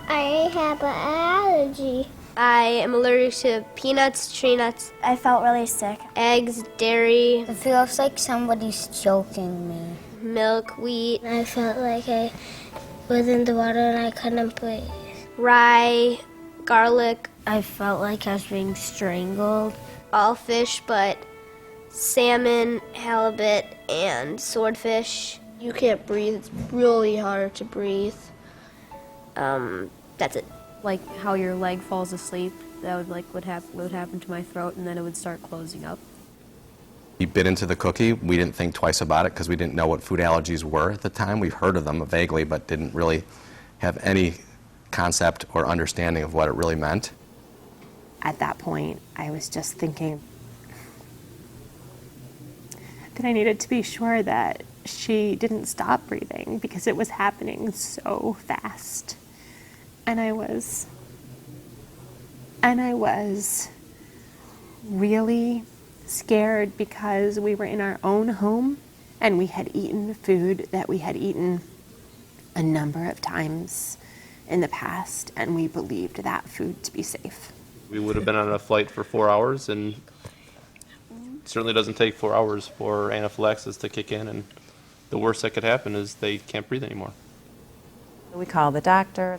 I have an allergy. I am allergic to peanuts, tree nuts, I felt really sick. eggs, dairy, It feels like somebody's choking me. milk, wheat, I felt like I was in the water and I couldn't breathe. rye, garlic, I felt like I was being strangled. all fish but salmon, halibut, and swordfish. You can't breathe. It's really hard to breathe. That's it. Like how your leg falls asleep, that would happen to my throat, and then it would start closing up. He bit into the cookie. We didn't think twice about it because we didn't know what food allergies were at the time. We've heard of them vaguely, but didn't really have any concept or understanding of what it really meant. At that point, I was just thinking that I needed to be sure that she didn't stop breathing because it was happening so fast. And I was really scared because we were in our own home and we had eaten food that we had eaten a number of times in the past, and we believed that food to be safe. We would have been on a flight for 4 hours, and it certainly doesn't take 4 hours for anaphylaxis to kick in, and the worst that could happen is they can't breathe anymore. We called the doctor,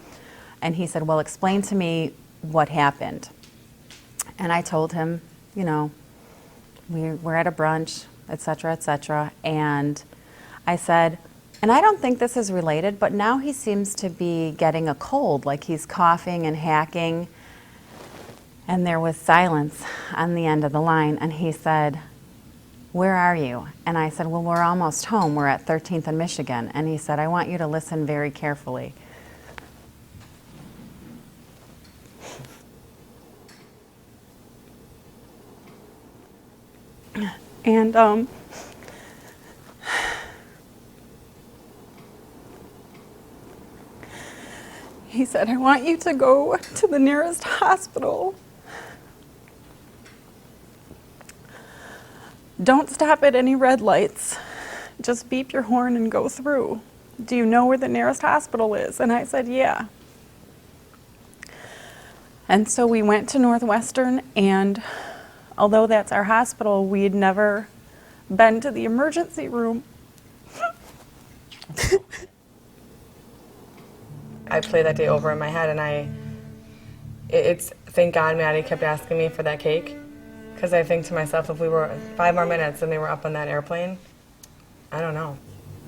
and he said, well, explain to me what happened. And I told him, you know, we're at a brunch, et cetera, and I said, and I don't think this is related, but now he seems to be getting a cold, like he's coughing and hacking. And there was silence on the end of the line, and he said, where are you? And I said, well, we're almost home. We're at 13th and Michigan. And he said, I want you to listen very carefully. And he said, I want you to go to the nearest hospital. Don't stop at any red lights. Just beep your horn and go through. Do you know where the nearest hospital is? And I said, yeah. And so we went to Northwestern, and although that's our hospital, we'd never been to the emergency room. I played that day over in my head, and it's thank God Maddie kept asking me for that cake, because I think to myself, if we were 5 more minutes and they were up on that airplane, I don't know.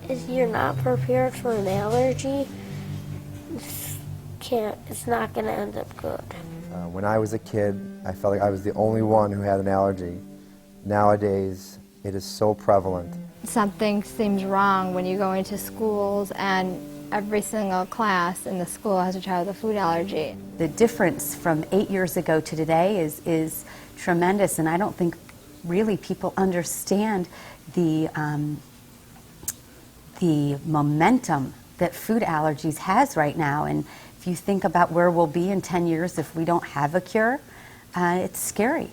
If you're not prepared for an allergy, it's not going to end up good. When I was a kid, I felt like I was the only one who had an allergy. Nowadays, it is so prevalent. Something seems wrong when you go into schools and every single class in the school has a child with a food allergy. The difference from 8 years ago to today is tremendous, and I don't think really people understand the momentum that food allergies has right now. And if you think about where we'll be in 10 years if we don't have a cure, it's scary.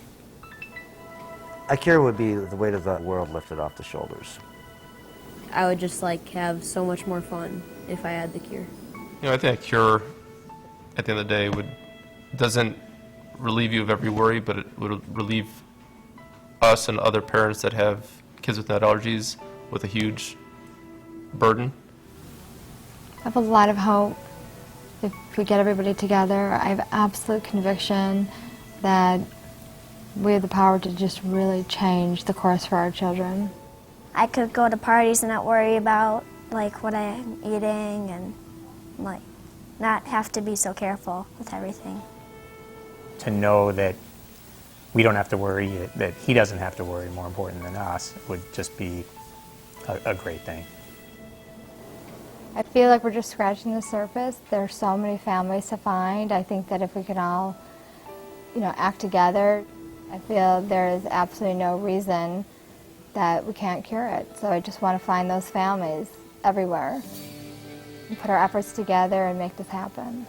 A cure would be the weight of the world lifted off the shoulders. I would just have so much more fun if I had the cure. You know, I think a cure, at the end of the day, doesn't relieve you of every worry, but it would relieve us and other parents that have kids with nut allergies with a huge burden. I have a lot of hope. If we get everybody together, I have absolute conviction that we have the power to just really change the course for our children. I could go to parties and not worry about what I'm eating, and not have to be so careful with everything. To know that we don't have to worry, that he doesn't have to worry, more important than us, would just be a great thing. I feel like we're just scratching the surface. There are so many families to find. I think that if we can all, act together, I feel there is absolutely no reason that we can't cure it. So I just want to find those families everywhere and put our efforts together and make this happen.